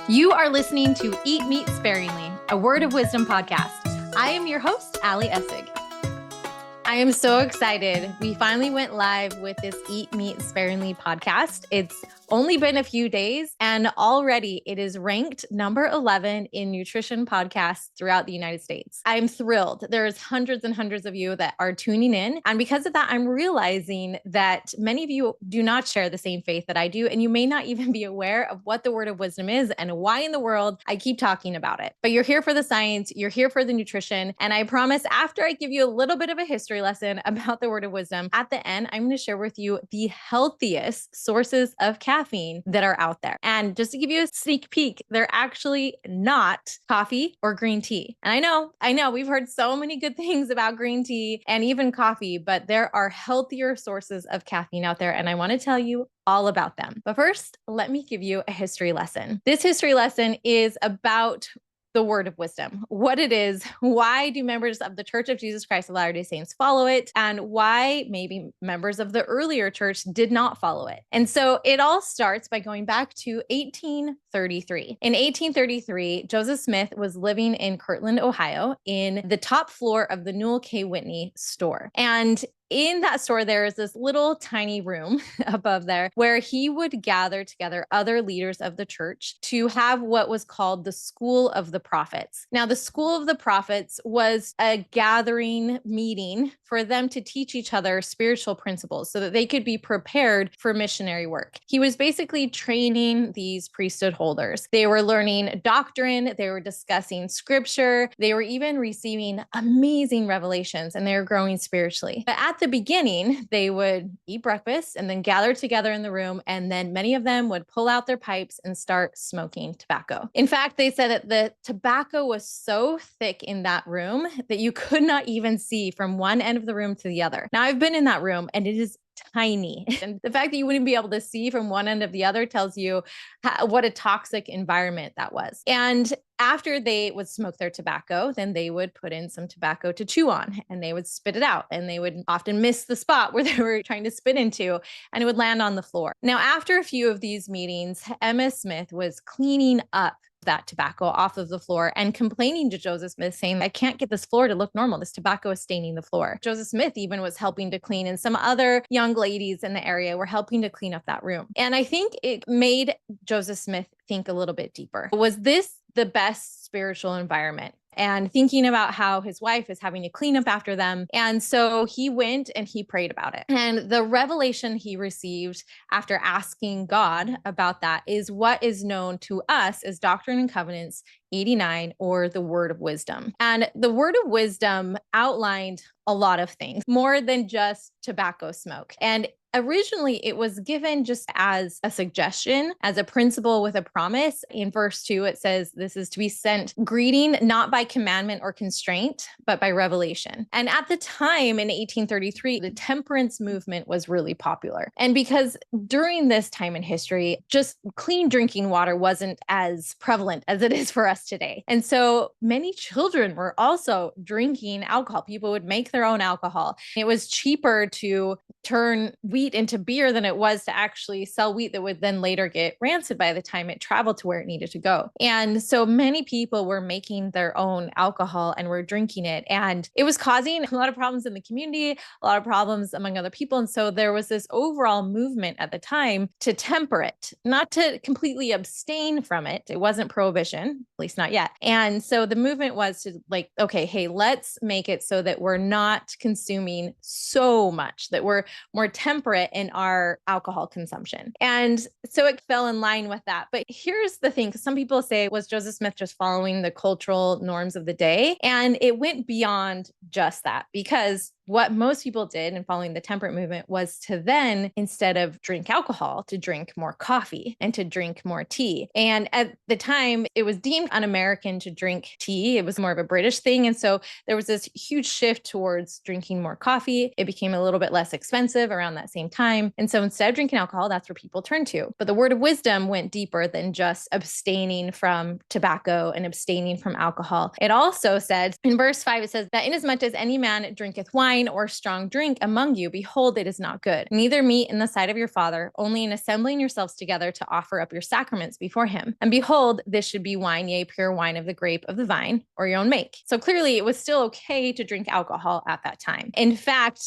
You are listening to Eat Meat Sparingly, a Word of Wisdom podcast. I am your host, Ali Essig. I am so excited. We finally went live with this Eat Meat Sparingly podcast. It's only been a few days, and already it is ranked number 11 in nutrition podcasts throughout the United States. I'm thrilled. There's hundreds and hundreds of you that are tuning in. And because of that, I'm realizing that many of you do not share the same faith that I do, and you may not even be aware of what the Word of Wisdom is and why in the world I keep talking about it. But you're here for the science, you're here for the nutrition, and I promise after I give you a little bit of a history lesson about the Word of Wisdom, at the end, I'm going to share with you the healthiest sources of caffeine that are out there. And just to give you a sneak peek, they're actually not coffee or green tea. And I know we've heard so many good things about green tea and even coffee, but there are healthier sources of caffeine out there. And I want to tell you all about them. But first, let me give you a history lesson. This history lesson is about the Word of Wisdom, what it is, why do members of the Church of Jesus Christ of Latter-day Saints follow it, and why maybe members of the earlier church did not follow it. And so it all starts by going back to 1833. In 1833, Joseph Smith was living in Kirtland, Ohio, in the top floor of the Newell K. Whitney store. And in that store, there is this little tiny room above there where he would gather together other leaders of the church to have what was called the School of the Prophets. Now, the School of the Prophets was a gathering meeting for them to teach each other spiritual principles so that they could be prepared for missionary work. He was basically training these priesthood holders. They were learning doctrine, they were discussing scripture, they were even receiving amazing revelations, and they were growing spiritually. But at the beginning, they would eat breakfast and then gather together in the room, and then many of them would pull out their pipes and start smoking tobacco. In fact, they said that the tobacco was so thick in that room that you could not even see from one end of the room to the other. Now, I've been in that room and it is tiny. And the fact that you wouldn't be able to see from one end of the other tells you what a toxic environment that was. And after they would smoke their tobacco, then they would put in some tobacco to chew on and they would spit it out. And they would often miss the spot where they were trying to spit into, and it would land on the floor. Now, after a few of these meetings, Emma Smith was cleaning up that tobacco off of the floor and complaining to Joseph Smith, saying, I can't get this floor to look normal. This tobacco is staining the floor. Joseph Smith even was helping to clean, and some other young ladies in the area were helping to clean up that room. And I think it made Joseph Smith think a little bit deeper. Was this the best spiritual environment? And thinking about how his wife is having to clean up after them. And so he went and he prayed about it. And the revelation he received after asking God about that is what is known to us as Doctrine and Covenants 89, or the Word of Wisdom. And the Word of Wisdom outlined a lot of things, more than just tobacco smoke. And originally, it was given just as a suggestion, as a principle with a promise. In verse 2, it says, this is to be sent greeting, not by commandment or constraint, but by revelation. And at the time in 1833, the temperance movement was really popular. And because during this time in history, just clean drinking water wasn't as prevalent as it is for us today. And so many children were also drinking alcohol. People would make their own alcohol. It was cheaper to turn wheat into beer than it was to actually sell wheat that would then later get rancid by the time it traveled to where it needed to go. And so many people were making their own alcohol and were drinking it. And it was causing a lot of problems in the community, a lot of problems among other people. And so there was this overall movement at the time to temper it, not to completely abstain from it. It wasn't prohibition, at least not yet. And so the movement was to like, okay, hey, let's make it so that we're not consuming so much, that we're more temperate in our alcohol consumption. And so it fell in line with that. But here's the thing, because some people say, was Joseph Smith just following the cultural norms of the day? And it went beyond just that, because what most people did in following the temperate movement was to then, instead of drink alcohol, to drink more coffee and to drink more tea. And at the time, it was deemed un-American to drink tea. It was more of a British thing. And so there was this huge shift towards drinking more coffee. It became a little bit less expensive around that same time. And so instead of drinking alcohol, that's where people turned to. But the Word of Wisdom went deeper than just abstaining from tobacco and abstaining from alcohol. It also said in verse 5, it says that inasmuch as any man drinketh wine wine or strong drink among you. Behold, it is not good. Neither meat in the sight of your Father, only in assembling yourselves together to offer up your sacraments before him. And behold, this should be wine, yea, pure wine of the grape of the vine, or your own make. So clearly it was still okay to drink alcohol at that time. In fact,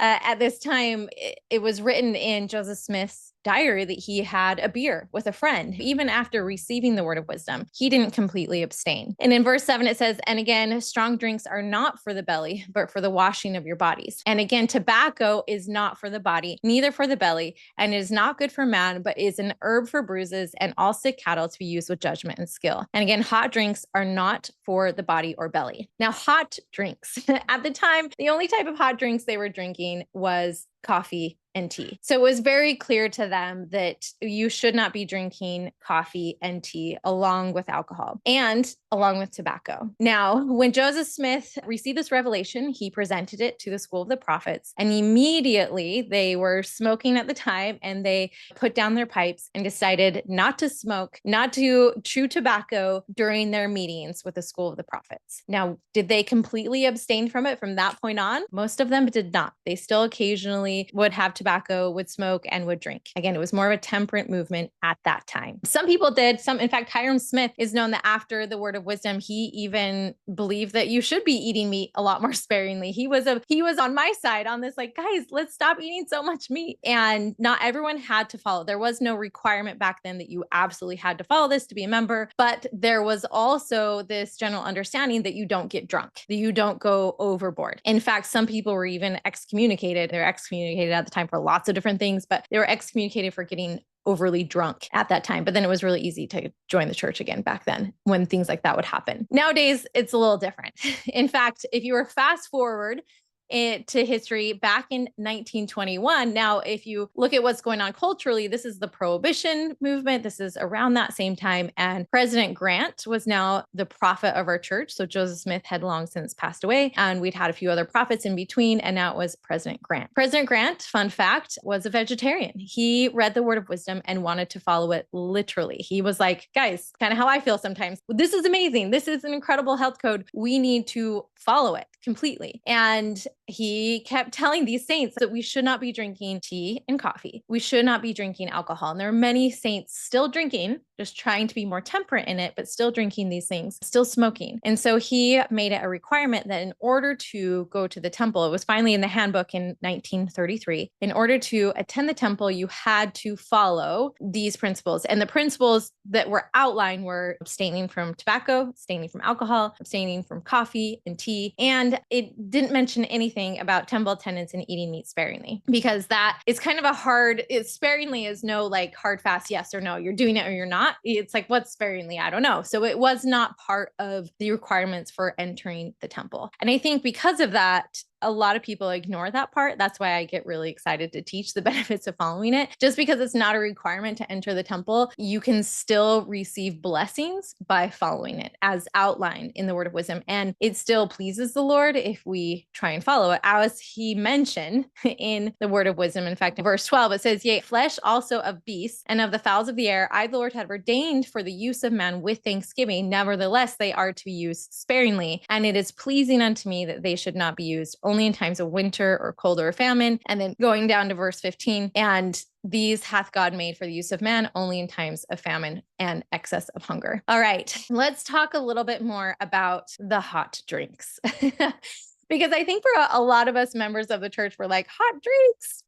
at this time, it was written in Joseph Smith's diary that he had a beer with a friend. Even after receiving the word of wisdom, he didn't completely abstain. And in verse 7, it says, and again, strong drinks are not for the belly, but for the washing of your bodies. And again, tobacco is not for the body, neither for the belly, and it is not good for man, but is an herb for bruises and all sick cattle to be used with judgment and skill. And again, hot drinks are not for the body or belly. Now, hot drinks. At the time, the only type of hot drinks they were drinking was coffee and tea. So it was very clear to them that you should not be drinking coffee and tea along with alcohol and along with tobacco. Now, when Joseph Smith received this revelation, he presented it to the school of the prophets, and immediately they were smoking at the time, and they put down their pipes and decided not to smoke, not to chew tobacco during their meetings with the school of the prophets. Now, did they completely abstain from it from that point on? Most of them did not. They still occasionally would have tobacco, would smoke, and would drink. Again, it was more of a temperate movement at that time. Some people did. In fact, Hiram Smith is known that after the word of wisdom, he even believed that you should be eating meat a lot more sparingly. He was on my side on this, like, guys, let's stop eating so much meat. And not everyone had to follow. There was no requirement back then that you absolutely had to follow this to be a member, but there was also this general understanding that you don't get drunk, that you don't go overboard. In fact, some people were even excommunicated. They're excommunicated at the time for lots of different things, but they were excommunicated for getting overly drunk at that time. But then it was really easy to join the church again back then when things like that would happen. Nowadays, it's a little different. In fact, if you were fast forward to history back in 1921. Now, if you look at what's going on culturally, this is the Prohibition movement. This is around that same time. And President Grant was now the prophet of our church. So Joseph Smith had long since passed away, and we'd had a few other prophets in between. And now it was President Grant. President Grant, fun fact, was a vegetarian. He read the word of wisdom and wanted to follow it literally. He was like, guys, kind of how I feel sometimes. This is amazing. This is an incredible health code. We need to follow it completely. And he kept telling these saints that we should not be drinking tea and coffee. We should not be drinking alcohol. And there are many saints still drinking, just trying to be more temperate in it, but still drinking these things, still smoking. And so he made it a requirement that in order to go to the temple, it was finally in the handbook in 1933, in order to attend the temple, you had to follow these principles. And the principles that were outlined were abstaining from tobacco, abstaining from alcohol, abstaining from coffee and tea. And it didn't mention anything about temple attendance and eating meat sparingly, because that is kind of a hard, sparingly is no like hard, fast, yes or no, you're doing it or you're not. It's like, what's sparingly? I don't know. So it was not part of the requirements for entering the temple. And I think because of that, a lot of people ignore that part. That's why I get really excited to teach the benefits of following it. Just because it's not a requirement to enter the temple, you can still receive blessings by following it as outlined in the word of wisdom. And it still pleases the Lord if we try and follow it, as he mentioned in the word of wisdom. In fact, in verse 12, it says, yea, flesh also of beasts and of the fowls of the air, I, the Lord, have ordained for the use of man with thanksgiving. Nevertheless, they are to be used sparingly. And it is pleasing unto me that they should not be used only in times of winter or cold or famine. And then going down to verse 15, and these hath God made for the use of man only in times of famine and excess of hunger. All right, let's talk a little bit more about the hot drinks. Because I think for a lot of us members of the church, we're like, hot drinks?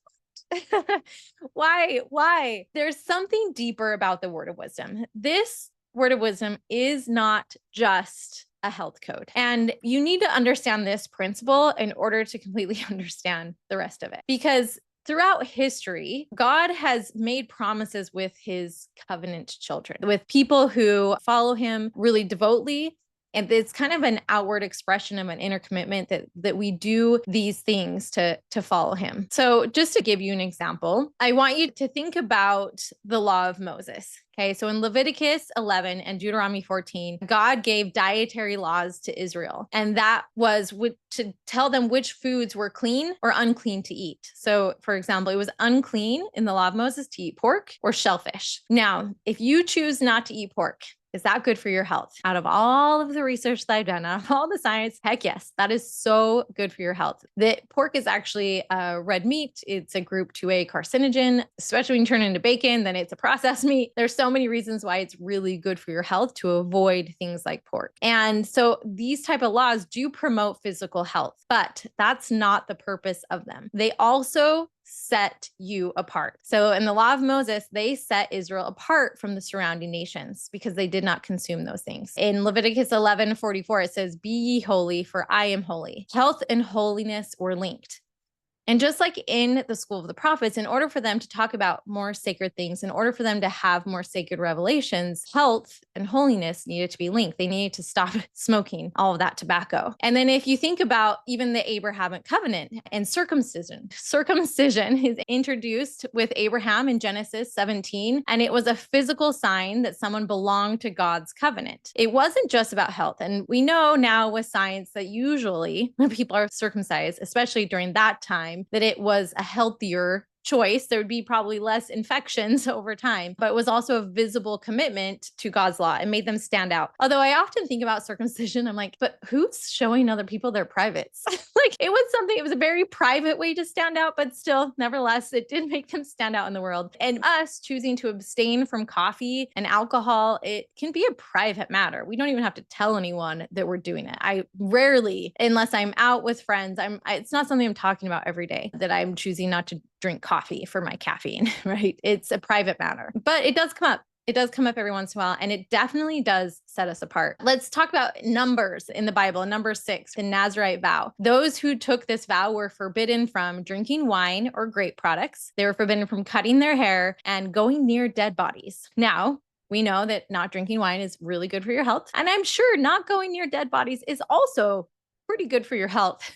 Why? There's something deeper about the word of wisdom. This word of wisdom is not just a health code. And you need to understand this principle in order to completely understand the rest of it. Because throughout history, God has made promises with his covenant children, with people who follow him really devotedly. And it's kind of an outward expression of an inner commitment that we do these things to follow him. So just to give you an example, I want you to think about the law of Moses. Okay, so in Leviticus 11 and Deuteronomy 14, God gave dietary laws to Israel, and that was to tell them which foods were clean or unclean to eat. So, for example, it was unclean in the law of Moses to eat pork or shellfish. Now, if you choose not to eat pork, is that good for your health? Out of all of the research that I've done, out of all the science, heck yes, that is so good for your health. The pork is actually red meat. It's a group 2A carcinogen, especially when you turn it into bacon, then it's a processed meat. There's so many reasons why it's really good for your health to avoid things like pork. And so these type of laws do promote physical health, but that's not the purpose of them. They also set you apart. So in the law of Moses, they set Israel apart from the surrounding nations because they did not consume those things. In Leviticus 11:44, it says, "Be ye holy, for I am holy." Health and holiness were linked. And just like in the school of the prophets, in order for them to talk about more sacred things, in order for them to have more sacred revelations, health and holiness needed to be linked. They needed to stop smoking all of that tobacco. And then if you think about even the Abrahamic covenant and circumcision is introduced with Abraham in Genesis 17, and it was a physical sign that someone belonged to God's covenant. It wasn't just about health. And we know now with science that usually when people are circumcised, especially during that time, that it was a healthier choice. There would be probably less infections over time, but it was also a visible commitment to God's law and made them stand out. Although I often think about circumcision, I'm like, but who's showing other people their privates? Like it was a very private way to stand out, but still, nevertheless, it did make them stand out in the world. And us choosing to abstain from coffee and alcohol, it can be a private matter. We don't even have to tell anyone that we're doing it. I rarely, unless I'm out with friends, it's not something I'm talking about every day that I'm choosing not to drink coffee for my caffeine, right? It's a private matter, but it does come up. It does come up every once in a while, and it definitely does set us apart. Let's talk about numbers in the Bible. Number 6, the Nazirite vow. Those who took this vow were forbidden from drinking wine or grape products. They were forbidden from cutting their hair and going near dead bodies. Now, we know that not drinking wine is really good for your health. And I'm sure not going near dead bodies is also pretty good for your health.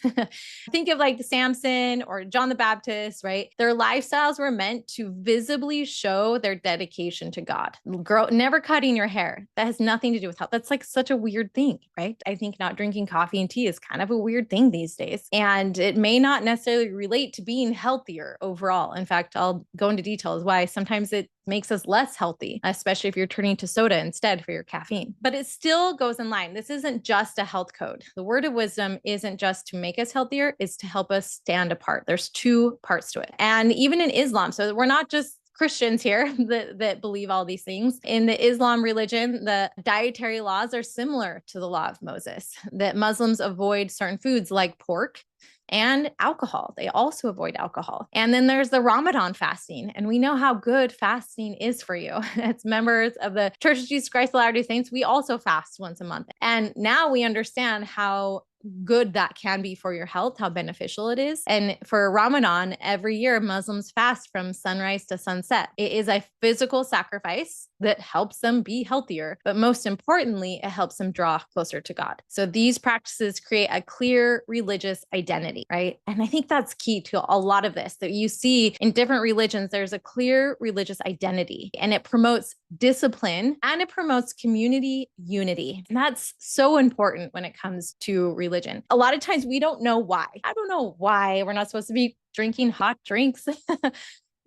Think of like Samson or John the Baptist, right? Their lifestyles were meant to visibly show their dedication to God. Never cutting your hair. That has nothing to do with health. That's like such a weird thing, right? I think not drinking coffee and tea is kind of a weird thing these days. And it may not necessarily relate to being healthier overall. In fact, I'll go into details why sometimes it makes us less healthy, especially if you're turning to soda instead for your caffeine. But it still goes in line. This isn't just a health code. The word of wisdom isn't just to make us healthier, it's to help us stand apart. There's 2 parts to it. And even in Islam, so we're not just Christians here that believe all these things. In the Islam religion, the dietary laws are similar to the law of Moses, that Muslims avoid certain foods like pork and alcohol. They also avoid alcohol. And then there's the Ramadan fasting. And we know how good fasting is for you. As members of the Church of Jesus Christ of Latter-day Saints, we also fast once a month. And now we understand how good that can be for your health, how beneficial it is. And for Ramadan, every year Muslims fast from sunrise to sunset. It is a physical sacrifice that helps them be healthier, but most importantly, it helps them draw closer to God. So these practices create a clear religious identity, right? And I think that's key to a lot of this, that you see in different religions, there's a clear religious identity, and it promotes discipline and it promotes community unity. And that's so important when it comes to religion. A lot of times we don't know why. I don't know why we're not supposed to be drinking hot drinks,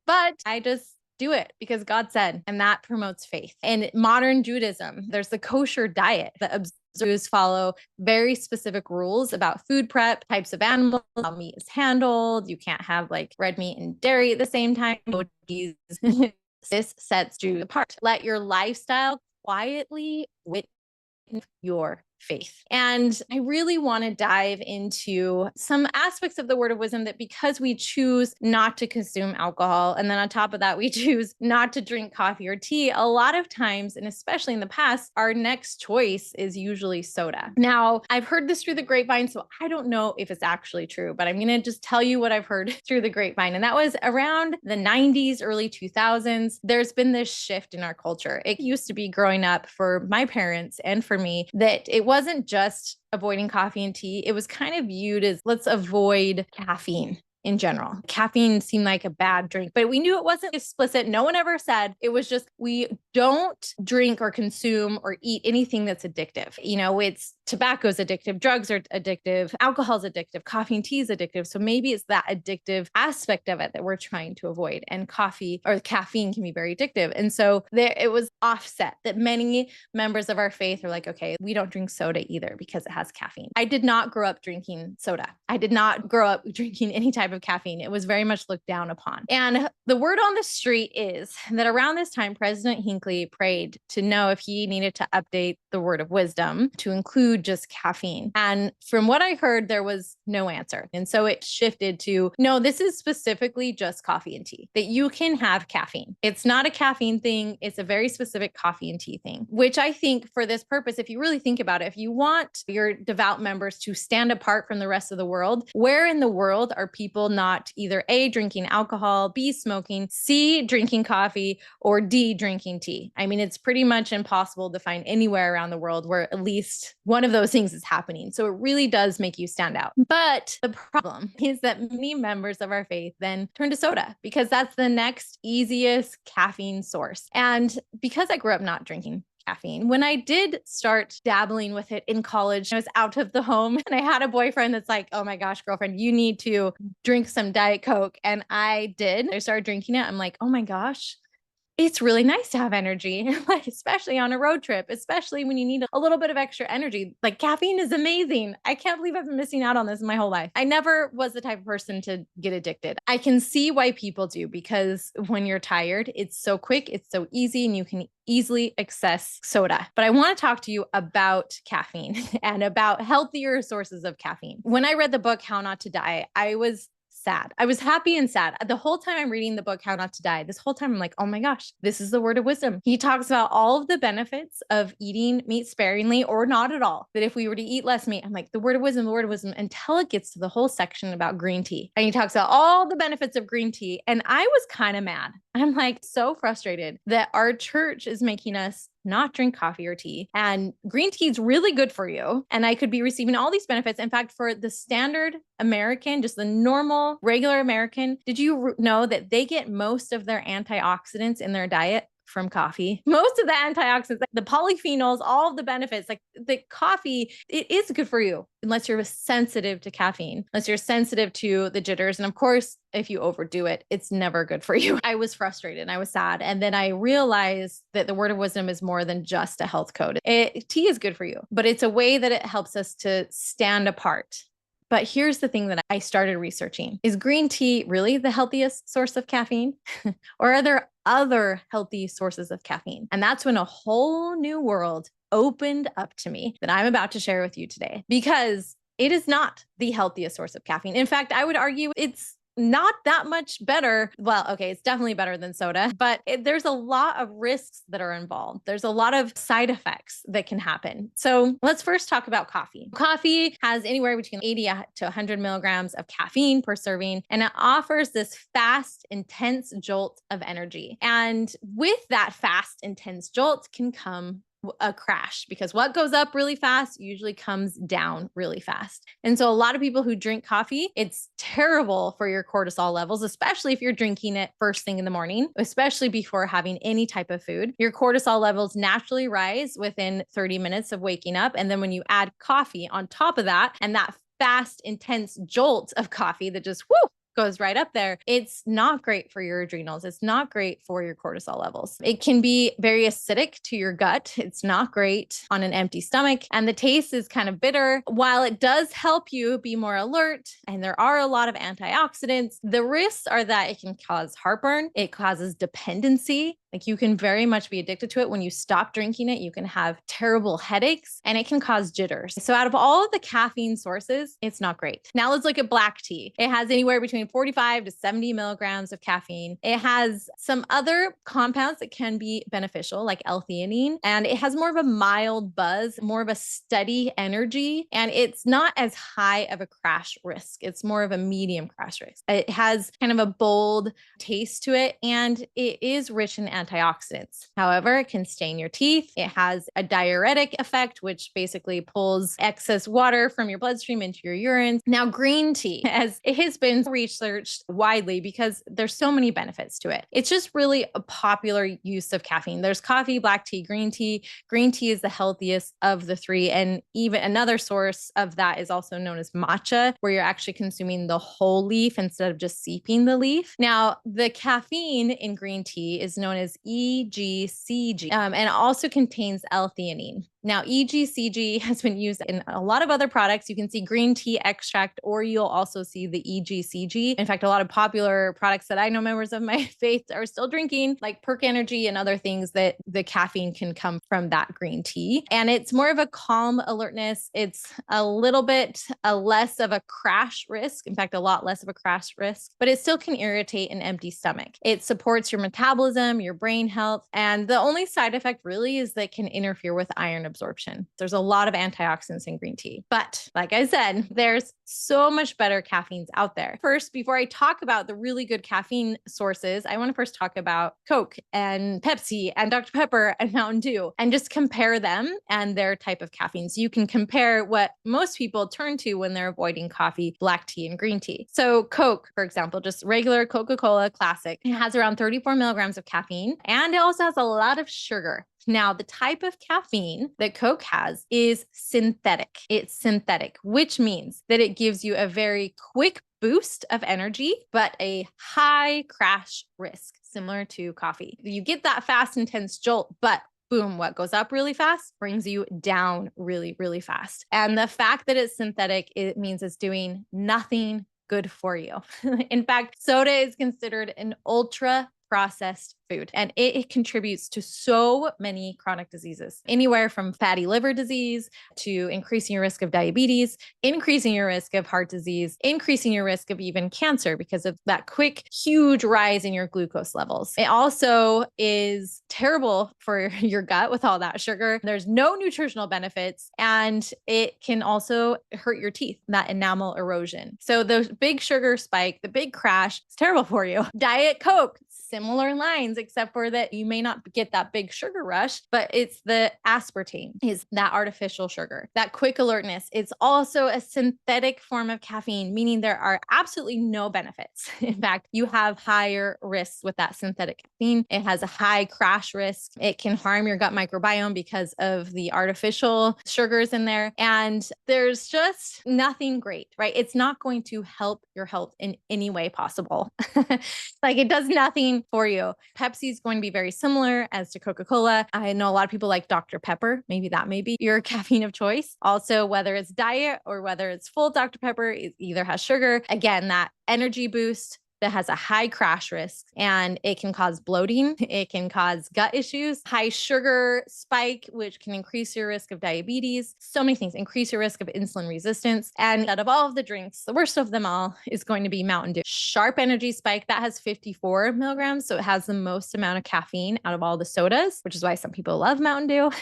but I just do it because God said, and that promotes faith. In modern Judaism, there's the kosher diet that observers follow very specific rules about food prep, types of animals, how meat is handled. You can't have like red meat and dairy at the same time. This sets you apart. Let your lifestyle quietly witness your faith. And I really want to dive into some aspects of the word of wisdom that because we choose not to consume alcohol, and then on top of that, we choose not to drink coffee or tea, a lot of times, and especially in the past, our next choice is usually soda. Now, I've heard this through the grapevine, so I don't know if it's actually true, but I'm going to just tell you what I've heard through the grapevine. And that was around the 90s, early 2000s. There's been this shift in our culture. It used to be growing up for my parents and for me that it wasn't just avoiding coffee and tea. It was kind of viewed as let's avoid caffeine. in general. Caffeine seemed like a bad drink, but we knew it wasn't explicit. No one ever said. It was just, we don't drink or consume or eat anything that's addictive. It's tobacco's addictive, drugs are addictive, alcohol's addictive, coffee and tea is addictive. So maybe it's that addictive aspect of it that we're trying to avoid. And coffee or caffeine can be very addictive. And so it was offset that many members of our faith are like, okay, we don't drink soda either because it has caffeine. I did not grow up drinking soda. I did not grow up drinking any type of caffeine. It was very much looked down upon. And the word on the street is that around this time, President Hinckley prayed to know if he needed to update the word of wisdom to include just caffeine. And from what I heard, there was no answer. And so it shifted to, no, this is specifically just coffee and tea, that you can have caffeine. It's not a caffeine thing. It's a very specific coffee and tea thing, which I think for this purpose, if you really think about it, if you want your devout members to stand apart from the rest of the world, where in the world are people not either A, drinking alcohol, B, smoking, C, drinking coffee, or D, drinking tea? I mean, it's pretty much impossible to find anywhere around the world where at least one of those things is happening. So it really does make you stand out. But the problem is that many members of our faith then turn to soda because that's the next easiest caffeine source. And because I grew up not drinking caffeine, when I did start dabbling with it in college, I was out of the home and I had a boyfriend that's like, oh my gosh, girlfriend, you need to drink some Diet Coke. And I did. I started drinking it. I'm like, oh my gosh, it's really nice to have energy, like especially on a road trip, especially when you need a little bit of extra energy. Like caffeine is amazing. I can't believe I've been missing out on this my whole life. I never was the type of person to get addicted. I can see why people do, because when you're tired, it's so quick, it's so easy, and you can easily access soda. But I want to talk to you about caffeine and about healthier sources of caffeine. When I read the book, How Not to Die, I was sad. I was happy and sad. The whole time I'm reading the book, How Not to Die, this whole time I'm like, oh my gosh, this is the word of wisdom. He talks about all of the benefits of eating meat sparingly or not at all. That if we were to eat less meat, I'm like, the word of wisdom, until it gets to the whole section about green tea. And he talks about all the benefits of green tea. And I was kind of mad. I'm like so frustrated that our church is making us not drink coffee or tea. And green tea is really good for you. And I could be receiving all these benefits. In fact, for the standard American, just the normal, regular American, did you know that they get most of their antioxidants in their diet from coffee? Most of the antioxidants, like the polyphenols, all of the benefits, like the coffee, it is good for you unless you're sensitive to caffeine, unless you're sensitive to the jitters. And of course, if you overdo it, it's never good for you. I was frustrated and I was sad. And then I realized that the word of wisdom is more than just a health code. Tea is good for you, but it's a way that it helps us to stand apart. But here's the thing that I started researching. Is green tea really the healthiest source of caffeine? Or are there other healthy sources of caffeine? And that's when a whole new world opened up to me that I'm about to share with you today, because it is not the healthiest source of caffeine. In fact, I would argue it's not that much better. Well, okay, it's definitely better than soda, but there's a lot of risks that are involved. There's a lot of side effects that can happen. So let's first talk about coffee. Coffee has anywhere between 80 to 100 milligrams of caffeine per serving, and it offers this fast, intense jolt of energy. And with that fast, intense jolt can come a crash, because what goes up really fast usually comes down really fast. And so a lot of people who drink coffee, it's terrible for your cortisol levels, especially if you're drinking it first thing in the morning, especially before having any type of food. Your cortisol levels naturally rise within 30 minutes of waking up. And then when you add coffee on top of that, and that fast, intense jolt of coffee that just goes right up there, it's not great for your adrenals. It's not great for your cortisol levels. It can be very acidic to your gut. It's not great on an empty stomach. And the taste is kind of bitter. While it does help you be more alert, and there are a lot of antioxidants, the risks are that it can cause heartburn. It causes dependency. Like you can very much be addicted to it. When you stop drinking it, you can have terrible headaches and it can cause jitters. So out of all of the caffeine sources, it's not great. Now let's look at black tea. It has anywhere between 45 to 70 milligrams of caffeine. It has some other compounds that can be beneficial, like L-theanine, and it has more of a mild buzz, more of a steady energy, and it's not as high of a crash risk. It's more of a medium crash risk. It has kind of a bold taste to it, and it is rich in antioxidants. However, it can stain your teeth. It has a diuretic effect, which basically pulls excess water from your bloodstream into your urine. Now, green tea, as it has been researched widely because there's so many benefits to it. It's just really a popular use of caffeine. There's coffee, black tea, green tea. Green tea is the healthiest of the three. And even another source of that is also known as matcha, where you're actually consuming the whole leaf instead of just seeping the leaf. Now, the caffeine in green tea is known as EGCG, and it also contains L-theanine. Now, EGCG has been used in a lot of other products. You can see green tea extract, or you'll also see the EGCG. In fact, a lot of popular products that I know members of my faith are still drinking, like Perk Energy and other things, that the caffeine can come from that green tea. And it's more of a calm alertness. It's a little bit less of a crash risk. In fact, a lot less of a crash risk, but it still can irritate an empty stomach. It supports your metabolism, your brain health. And the only side effect really is that it can interfere with iron absorption. There's a lot of antioxidants in green tea. But like I said, there's so much better caffeines out there. First, before I talk about the really good caffeine sources, I want to first talk about Coke and Pepsi and Dr. Pepper and Mountain Dew and just compare them and their type of caffeine. So you can compare what most people turn to when they're avoiding coffee, black tea, and green tea. So Coke, for example, just regular Coca-Cola classic, it has around 34 milligrams of caffeine, and it also has a lot of sugar. Now, the type of caffeine that Coke has is synthetic. It's synthetic, which means that it gives you a very quick boost of energy, but a high crash risk, similar to coffee. You get that fast, intense jolt, but boom, what goes up really fast brings you down really, really fast. And the fact that it's synthetic, it means it's doing nothing good for you. In fact, soda is considered an ultra processed food, and it contributes to so many chronic diseases, anywhere from fatty liver disease to increasing your risk of diabetes, increasing your risk of heart disease, increasing your risk of even cancer because of that quick, huge rise in your glucose levels. It also is terrible for your gut with all that sugar. There's no nutritional benefits, and it can also hurt your teeth, that enamel erosion. So the big sugar spike, the big crash, is terrible for you. Diet Coke, similar lines, except for that you may not get that big sugar rush, but it's the aspartame, is that artificial sugar, that quick alertness. It's also a synthetic form of caffeine, meaning there are absolutely no benefits. In fact, you have higher risks with that synthetic caffeine. It has a high crash risk. It can harm your gut microbiome because of the artificial sugars in there. And there's just nothing great, right? It's not going to help your health in any way possible. Like, it does nothing for you. Pepsi is going to be very similar as to Coca-Cola. I know a lot of people like Dr. Pepper. Maybe that may be your caffeine of choice. Also, whether it's diet or whether it's full Dr. Pepper, it either has sugar. Again, that energy boost that has a high crash risk, and it can cause bloating. It can cause gut issues, high sugar spike, which can increase your risk of diabetes. So many things, increase your risk of insulin resistance. And out of all of the drinks, the worst of them all is going to be Mountain Dew. Sharp energy spike, that has 54 milligrams. So it has the most amount of caffeine out of all the sodas, which is why some people love Mountain Dew.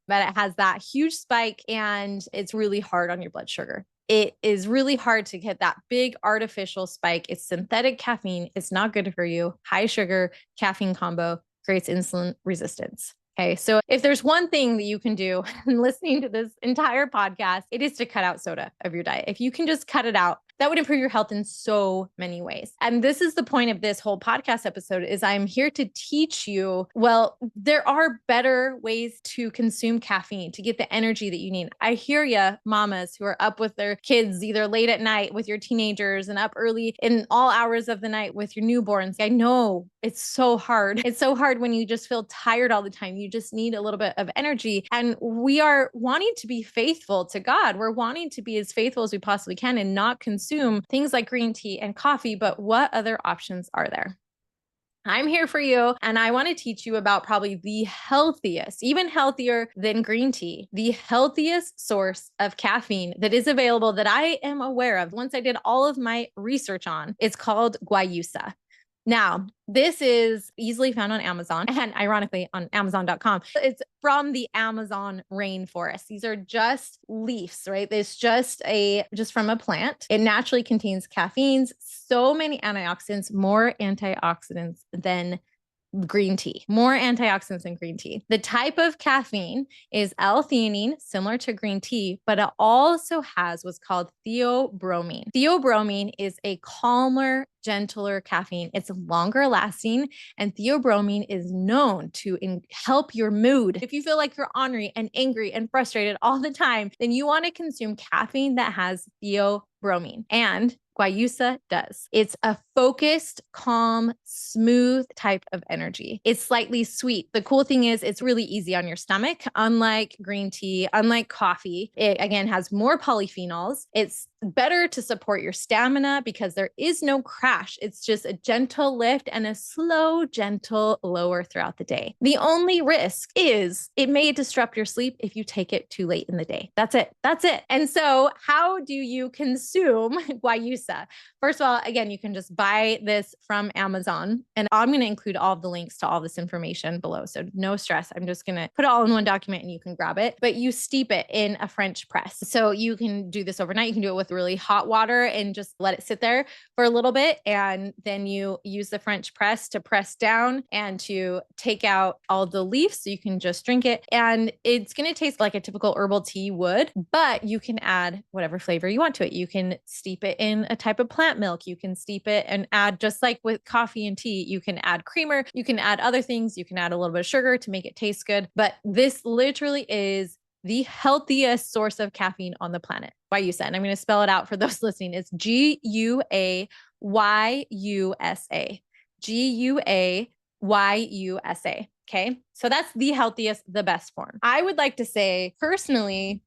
But it has that huge spike, and it's really hard on your blood sugar. It is really hard to get that big artificial spike. It's synthetic caffeine. It's not good for you. High sugar caffeine combo creates insulin resistance. Okay. So if there's one thing that you can do in listening to this entire podcast, it is to cut out soda of your diet. If you can just cut it out, that would improve your health in so many ways. And this is the point of this whole podcast episode, is I'm here to teach you, well, there are better ways to consume caffeine to get the energy that you need. I hear you, mamas who are up with their kids either late at night with your teenagers and up early in all hours of the night with your newborns. I know it's so hard. It's so hard when you just feel tired all the time. You just need a little bit of energy. And we are wanting to be faithful to God. We're wanting to be as faithful as we possibly can and not consume things like green tea and coffee. But what other options are there? I'm here for you, and I want to teach you about probably the healthiest, even healthier than green tea, the healthiest source of caffeine that is available that I am aware of. Once I did all of my research on, it's called guayusa. Now, this is easily found on Amazon, and ironically on Amazon.com. It's from the Amazon rainforest. These are just leaves, right? It's just from a plant. It naturally contains caffeines, so many antioxidants, more antioxidants than green tea, more antioxidants than green tea. The type of caffeine is L-theanine, similar to green tea, but it also has what's called theobromine. Theobromine is a calmer, gentler caffeine. It's longer lasting, and theobromine is known to help your mood. If you feel like you're ornery and angry and frustrated all the time, then you want to consume caffeine that has theobromine. And guayusa does. It's a focused, calm, smooth type of energy. It's slightly sweet. The cool thing is it's really easy on your stomach. Unlike green tea, unlike coffee, it again has more polyphenols. It's better to support your stamina because there is no crash. It's just a gentle lift and a slow, gentle lower throughout the day. The only risk is it may disrupt your sleep if you take it too late in the day. That's it. That's it. And so how do you consume guayusa? First of all, again, you can just buy this from Amazon, and I'm going to include all of the links to all this information below. So no stress. I'm just going to put it all in one document and you can grab it, but you steep it in a French press. So you can do this overnight. You can do it with really hot water and just let it sit there for a little bit. And then you use the French press to press down and to take out all the leaves. So you can just drink it. And it's going to taste like a typical herbal tea would, but you can add whatever flavor you want to it. You can steep it in a type of plant milk. You can steep it and add, just like with coffee and tea, you can add creamer, you can add other things, you can add a little bit of sugar to make it taste good. But this literally is the healthiest source of caffeine on the planet. Guayusa. And I'm going to spell it out for those listening. It's Guayusa. Guayusa. Okay. So that's the healthiest, the best form. I would like to say personally,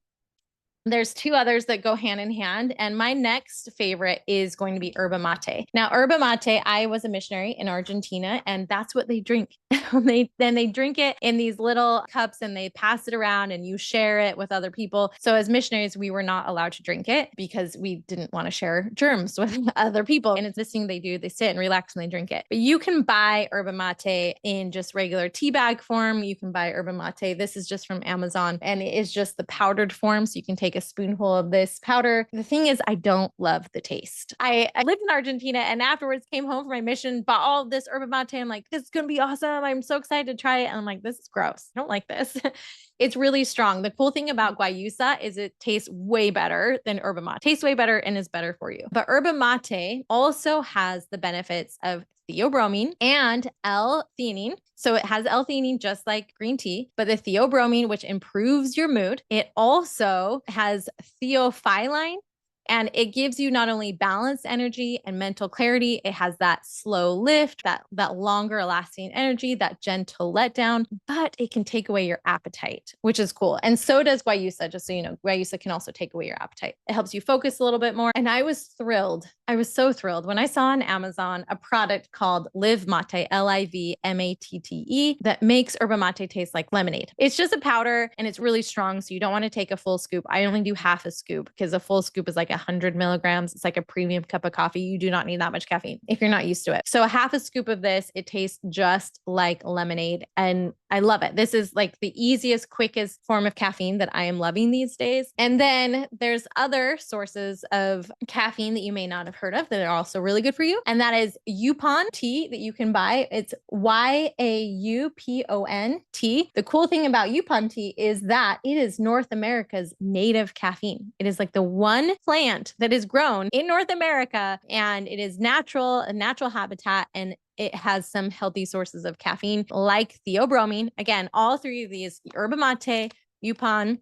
there's two others that go hand in hand. And my next favorite is going to be yerba mate. Now, yerba mate, I was a missionary in Argentina, and that's what they drink. Then they drink it in these little cups and they pass it around and you share it with other people. So as missionaries, we were not allowed to drink it because we didn't want to share germs with other people. And it's this thing they do. They sit and relax and they drink it. But you can buy yerba mate in just regular tea bag form. You can buy yerba mate. This is just from Amazon, and it is just the powdered form. So you can take a spoonful of this powder. The thing is, I don't love the taste. I lived in Argentina and afterwards came home from my mission, bought all of this yerba mate. I'm like, this is going to be awesome. I'm so excited to try it. And I'm like, this is gross. I don't like this. It's really strong. The cool thing about guayusa is it tastes way better than yerba mate. Tastes way better and is better for you. But yerba mate also has the benefits of theobromine and L-theanine. So it has L-theanine just like green tea, but the theobromine, which improves your mood, it also has theophylline. And it gives you not only balanced energy and mental clarity, it has that slow lift, that longer lasting energy, that gentle letdown, but it can take away your appetite, which is cool. And so does guayusa, just so you know, guayusa can also take away your appetite. It helps you focus a little bit more. And I was thrilled. I was so thrilled when I saw on Amazon a product called Live Mate, Livmatte, that makes yerba mate taste like lemonade. It's just a powder and it's really strong. So you don't want to take a full scoop. I only do half a scoop because a full scoop is like 100 milligrams. It's like a premium cup of coffee. You do not need that much caffeine if you're not used to it. So a half a scoop of this, it tastes just like lemonade. And I love it. This is like the easiest, quickest form of caffeine that I am loving these days. And then there's other sources of caffeine that you may not have heard of that are also really good for you. And that is yaupon tea that you can buy. It's Yaupon tea. The cool thing about yaupon tea is that it is North America's native caffeine. It is like the one plant that is grown in North America, and it is natural, a natural habitat, and it has some healthy sources of caffeine like theobromine. Again, all three of these, yerba mate, yaupon,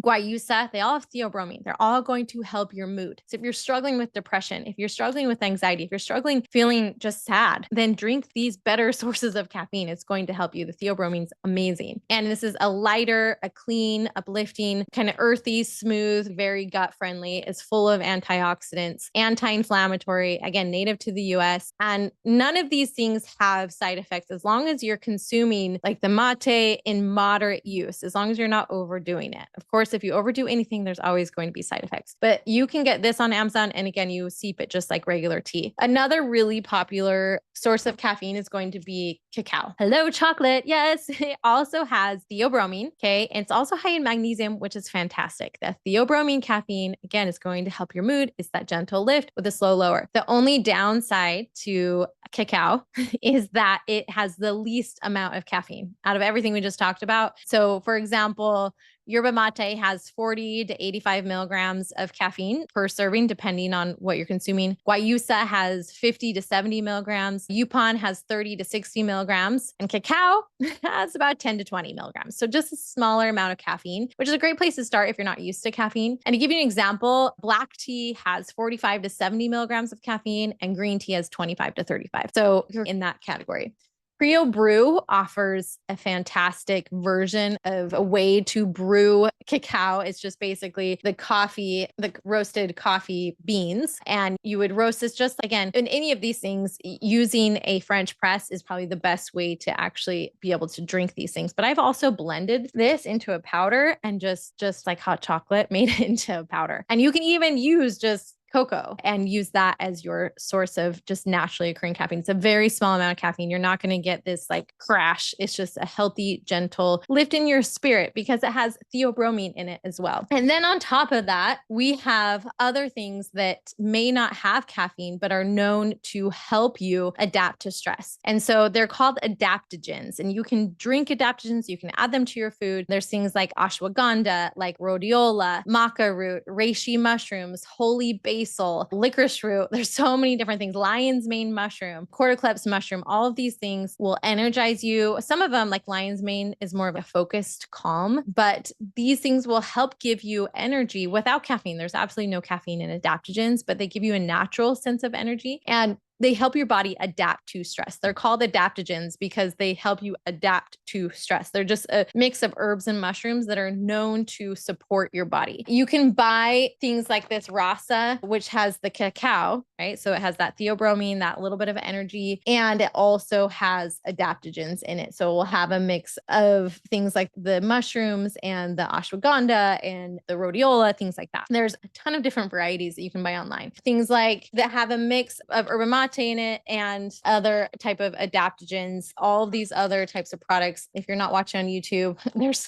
guayusa, they all have theobromine. They're all going to help your mood. So if you're struggling with depression, if you're struggling with anxiety, if you're struggling feeling just sad, then drink these better sources of caffeine. It's going to help you. The theobromine is amazing. And this is a lighter, a clean, uplifting, kind of earthy, smooth, very gut friendly. It's full of antioxidants, anti-inflammatory, again, native to the US. And none of these things have side effects as long as you're consuming like the mate in moderate use, as long as you're not overdoing it. Of course, course, if you overdo anything, there's always going to be side effects. But you can get this on Amazon. And again, you steep it just like regular tea. Another really popular source of caffeine is going to be cacao. Hello, chocolate. Yes, it also has theobromine. Okay. And it's also high in magnesium, which is fantastic. The theobromine caffeine, again, is going to help your mood. It's that gentle lift with a slow lower. The only downside to cacao is that it has the least amount of caffeine out of everything we just talked about. So for example, yerba mate has 40 to 85 milligrams of caffeine per serving, depending on what you're consuming. Guayusa has 50 to 70 milligrams. Yaupon has 30 to 60 milligrams. And cacao has about 10 to 20 milligrams. So just a smaller amount of caffeine, which is a great place to start if you're not used to caffeine. And to give you an example, black tea has 45 to 70 milligrams of caffeine and green tea has 25 to 35. So you're in that category. Creo Brew offers a fantastic version of a way to brew cacao. It's just basically the coffee, the roasted coffee beans. And you would roast this just again, in any of these things, using a French press is probably the best way to actually be able to drink these things. But I've also blended this into a powder and just like hot chocolate, made it into a powder. And you can even use just cocoa and use that as your source of just naturally occurring caffeine. It's a very small amount of caffeine. You're not going to get this like crash. It's just a healthy, gentle lift in your spirit because it has theobromine in it as well. And then on top of that, we have other things that may not have caffeine, but are known to help you adapt to stress. And so they're called adaptogens, and you can drink adaptogens. You can add them to your food. There's things like ashwagandha, like rhodiola, maca root, reishi mushrooms, holy basil, licorice root. There's so many different things. Lion's mane mushroom, cordyceps mushroom, all of these things will energize you. Some of them, like lion's mane, is more of a focused calm, but these things will help give you energy without caffeine. There's absolutely no caffeine in adaptogens, but they give you a natural sense of energy. And they help your body adapt to stress. They're called adaptogens because they help you adapt to stress. They're just a mix of herbs and mushrooms that are known to support your body. You can buy things like this rasa, which has the cacao, right? So it has that theobromine, that little bit of energy, and it also has adaptogens in it. So we'll have a mix of things like the mushrooms and the ashwagandha and the rhodiola, things like that. There's a ton of different varieties that you can buy online. Things like that have a mix of yerba mate in it and other type of adaptogens, all of these other types of products. If you're not watching on YouTube,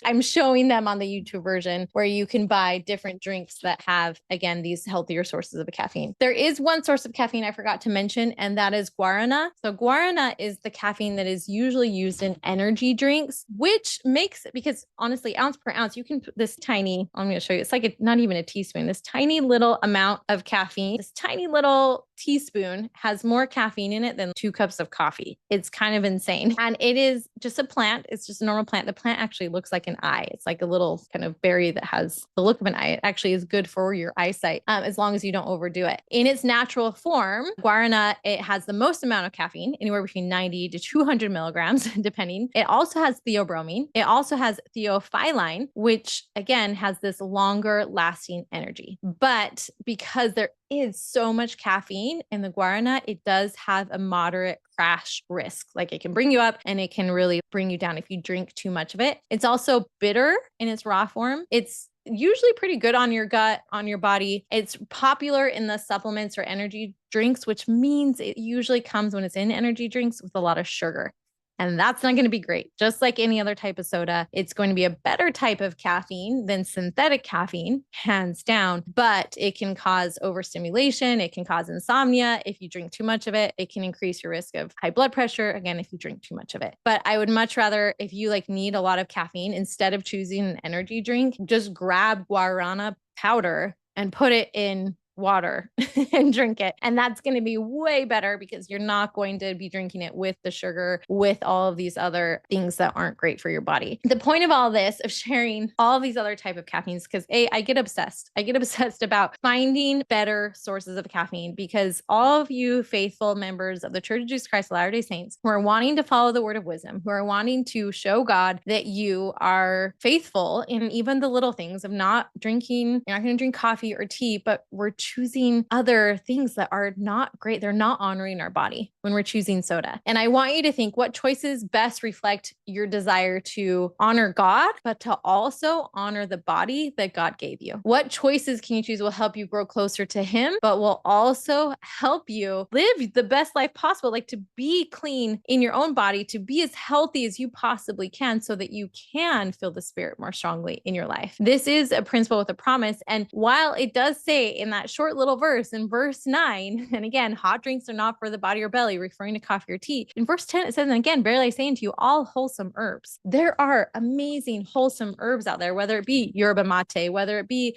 I'm showing them on the YouTube version where you can buy different drinks that have, again, these healthier sources of caffeine. There is one source of caffeine I forgot to mention, and that is guarana. So guarana is the caffeine that is usually used in energy drinks, which makes it, because honestly, ounce per ounce, you can put this tiny, I'm going to show you, it's like not even a teaspoon, this tiny little amount of caffeine, this tiny little teaspoon has more caffeine in it than 2 cups of coffee. It's kind of insane. And it is just a plant. It's just a normal plant. The plant actually looks like an eye. It's like a little kind of berry that has the look of an eye. It actually is good for your eyesight, as long as you don't overdo it. In its natural form, guarana, it has the most amount of caffeine, anywhere between 90 to 200 milligrams, depending. It also has theobromine. It also has theophylline, which again has this longer lasting energy. But because there is so much caffeine in the guarana, it does have a moderate crash risk. Like it can bring you up and it can really bring you down if you drink too much of it. It's also bitter in its raw form. It's usually pretty good on your gut, on your body. It's popular in the supplements or energy drinks, which means it usually comes when it's in energy drinks with a lot of sugar. And that's not going to be great. Just like any other type of soda, it's going to be a better type of caffeine than synthetic caffeine, hands down, but it can cause overstimulation. It can cause insomnia. If you drink too much of it, it can increase your risk of high blood pressure. Again, if you drink too much of it. But I would much rather, if you like need a lot of caffeine, instead of choosing an energy drink, just grab guarana powder and put it in water and drink it. And that's going to be way better because you're not going to be drinking it with the sugar, with all of these other things that aren't great for your body. The point of all this, of sharing all of these other type of caffeines, because I get obsessed. I get obsessed about finding better sources of caffeine, because all of you faithful members of the Church of Jesus Christ of Latter-day Saints who are wanting to follow the word of wisdom, who are wanting to show God that you are faithful in even the little things of not drinking, you're not going to drink coffee or tea, but we're choosing other things that are not great. They're not honoring our body when we're choosing soda. And I want you to think what choices best reflect your desire to honor God, but to also honor the body that God gave you. What choices can you choose will help you grow closer to Him, but will also help you live the best life possible, like to be clean in your own body, to be as healthy as you possibly can so that you can feel the Spirit more strongly in your life. This is a principle with a promise. And while it does say in that short little verse, in verse 9, and again, hot drinks are not for the body or belly, referring to coffee or tea. In verse 10, it says, and again, verily I say unto you, all wholesome herbs. There are amazing wholesome herbs out there, whether it be yerba mate, whether it be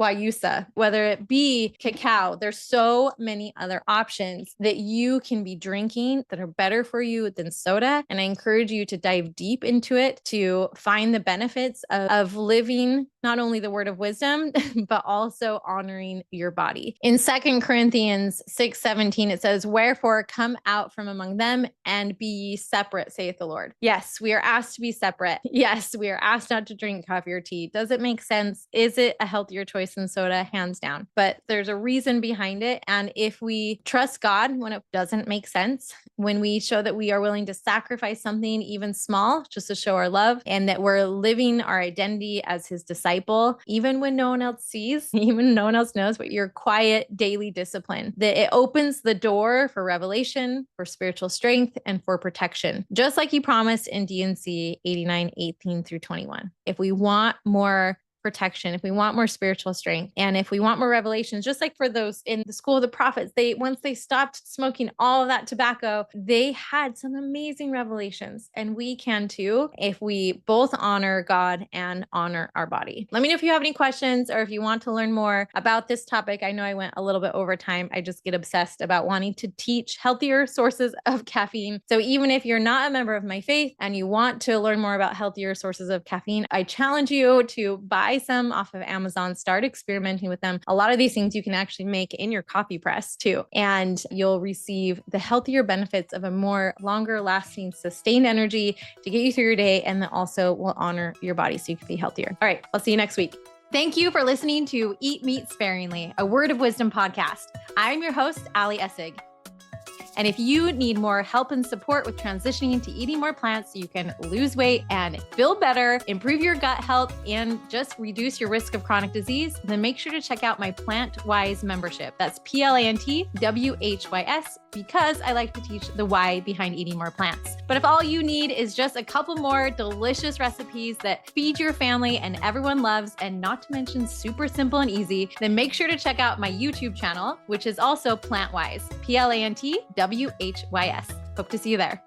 guayusa, whether it be cacao. There's so many other options that you can be drinking that are better for you than soda. And I encourage you to dive deep into it to find the benefits of living not only the word of wisdom, but also honoring your body. In 2 Corinthians 6:17, it says, wherefore come out from among them and be ye separate, saith the Lord. Yes, we are asked to be separate. Yes, we are asked not to drink coffee or tea. Does it make sense? Is it a healthier choice than soda? Hands down. But there's a reason behind it. And if we trust God when it doesn't make sense, when we show that we are willing to sacrifice something even small just to show our love, and that we're living our identity as His disciple, even when no one else sees, even no one else knows, but your quiet daily discipline, that it opens the door for revelation, for spiritual strength, and for protection. Just like He promised in D&C 89:18-21. If we want more protection, if we want more spiritual strength, and if we want more revelations, just like for those in the school of the prophets, once they stopped smoking all of that tobacco, they had some amazing revelations. And we can too, if we both honor God and honor our body. Let me know if you have any questions or if you want to learn more about this topic. I know I went a little bit over time. I just get obsessed about wanting to teach healthier sources of caffeine. So even if you're not a member of my faith and you want to learn more about healthier sources of caffeine, I challenge you to buy some off of Amazon, start experimenting with them. A lot of these things you can actually make in your coffee press too, and you'll receive the healthier benefits of a more longer lasting, sustained energy to get you through your day, and that also will honor your body so you can be healthier. All right, I'll see you next week. Thank you for listening to Eat Meat Sparingly, a Word of Wisdom podcast. I'm your host, Ali Essig. And if you need more help and support with transitioning to eating more plants so you can lose weight and feel better, improve your gut health, and just reduce your risk of chronic disease, then make sure to check out my PlantWise membership. That's PlantWhys, because I like to teach the why behind eating more plants. But if all you need is just a couple more delicious recipes that feed your family and everyone loves, and not to mention super simple and easy, then make sure to check out my YouTube channel, which is also PlantWise, PlantWhys. Hope to see you there.